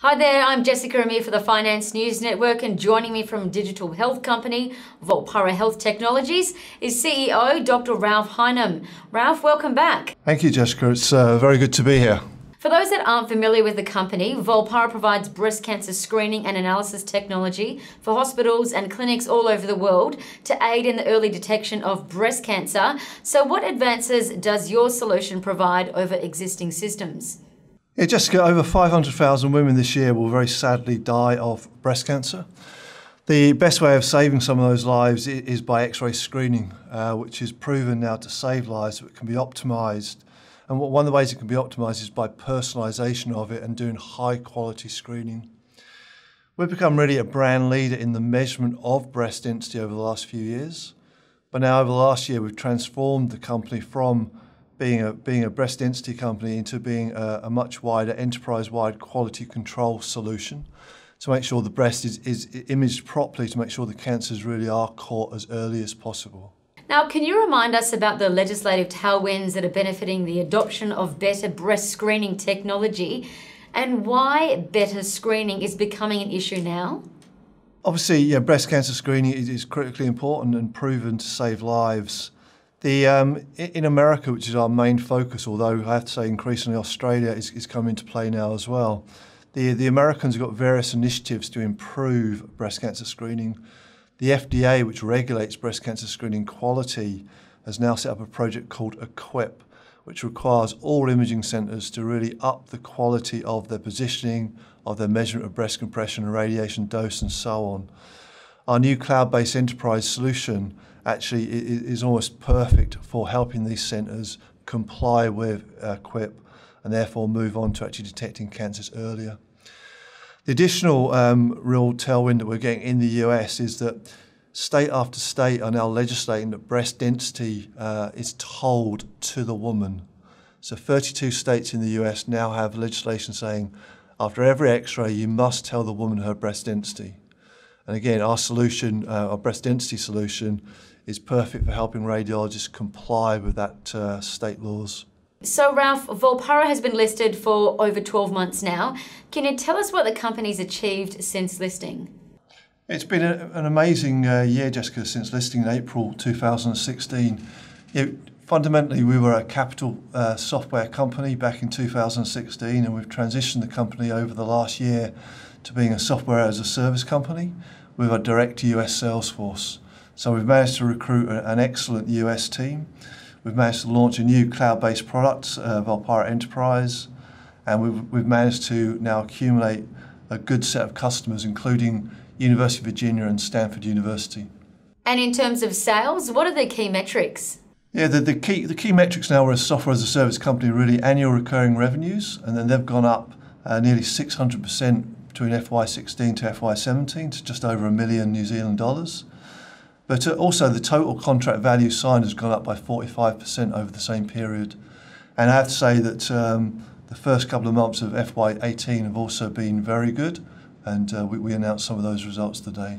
Hi there, I'm Jessica Amir for the Finance News Network, and joining me from digital health company Volpara Health Technologies is CEO Dr Ralph Highnam. Ralph, welcome back. Thank you, Jessica. It's very good to be here. For those that aren't familiar with the company, Volpara provides breast cancer screening and analysis technology for hospitals and clinics all over the world to aid in the early detection of breast cancer. So what advances does your solution provide over existing systems? Yeah, Jessica, over 500,000 women this year will very sadly die of breast cancer. The best way of saving some of those lives is by X-ray screening, which is proven now to save lives, but it can be optimised. And one of the ways it can be optimised is by personalisation of it and doing high quality screening. We've become really a brand leader in the measurement of breast density over the last few years. But now over the last year, we've transformed the company from being a breast density company into being a much wider enterprise-wide quality control solution to make sure the breast is imaged properly, to make sure the cancers really are caught as early as possible. Now, can you remind us about the legislative tailwinds that are benefiting the adoption of better breast screening technology and why better screening is becoming an issue now? Obviously, yeah, breast cancer screening is critically important and proven to save lives. In America, which is our main focus, although I have to say increasingly Australia is coming into play now as well, the Americans have got various initiatives to improve breast cancer screening. The FDA, which regulates breast cancer screening quality, has now set up a project called EQUIP, which requires all imaging centres to really up the quality of their positioning, of their measurement of breast compression and radiation dose and so on. Our new cloud-based enterprise solution actually is almost perfect for helping these centres comply with EQUIP and therefore move on to actually detecting cancers earlier. The additional real tailwind that we're getting in the US is that state after state are now legislating that breast density is told to the woman. So 32 states in the US now have legislation saying after every X-ray you must tell the woman her breast density. And again, our solution, our breast density solution, is perfect for helping radiologists comply with that state laws. So Ralph, Volpara has been listed for over 12 months now. Can you tell us what the company's achieved since listing? It's been an amazing year, Jessica, since listing in April 2016. Fundamentally, we were a capital software company back in 2016, and we've transitioned the company over the last year to being a software as a service company with a direct US sales force. So we've managed to recruit an excellent US team. We've managed to launch a new cloud-based product, Volpara Enterprise, and we've managed to now accumulate a good set of customers, including University of Virginia and Stanford University. And in terms of sales, what are the key metrics? Yeah, the key metrics now, we're a software as a service company, really annual recurring revenues, and then they've gone up nearly 600% between FY16 to FY17 to just over $1 million New Zealand dollars. But also the total contract value signed has gone up by 45% over the same period. And I have to say that the first couple of months of FY18 have also been very good, and we announced some of those results today.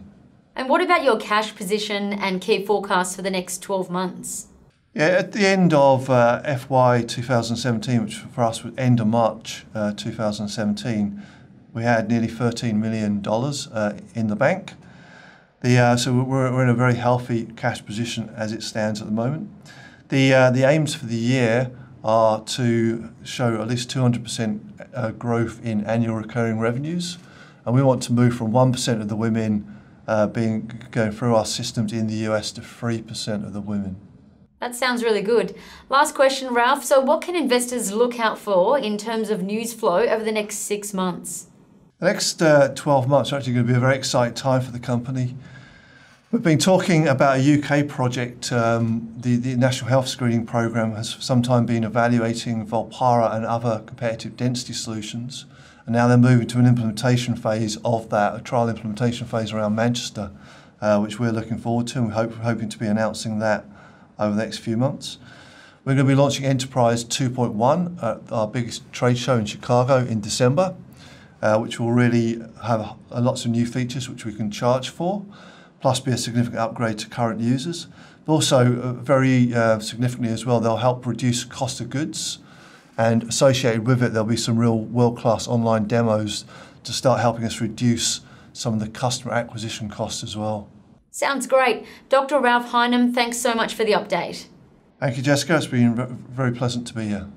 And what about your cash position and key forecasts for the next 12 months? Yeah, at the end of FY 2017, which for us was end of March 2017, we had nearly $13 million in the bank. So we're in a very healthy cash position as it stands at the moment. The aims for the year are to show at least 200% growth in annual recurring revenues, and we want to move from 1% of the women going through our systems in the US to 3% of the women. That sounds really good. Last question, Ralph. So what can investors look out for in terms of news flow over the next 6 months? The next 12 months are actually going to be a very exciting time for the company. We've been talking about a UK project. The National Health Screening Programme has for some time been evaluating Volpara and other competitive density solutions. And now they're moving to an implementation phase of that, a trial implementation phase around Manchester, which we're looking forward to, and we're hoping to be announcing that over the next few months. We're going to be launching Enterprise 2.1 at our biggest trade show in Chicago in December. Which will really have lots of new features which we can charge for, plus be a significant upgrade to current users. But also, very significantly as well, they'll help reduce cost of goods, and associated with it, there'll be some real world-class online demos to start helping us reduce some of the customer acquisition costs as well. Sounds great. Dr. Ralph Highnam, thanks so much for the update. Thank you, Jessica. It's been very pleasant to be here.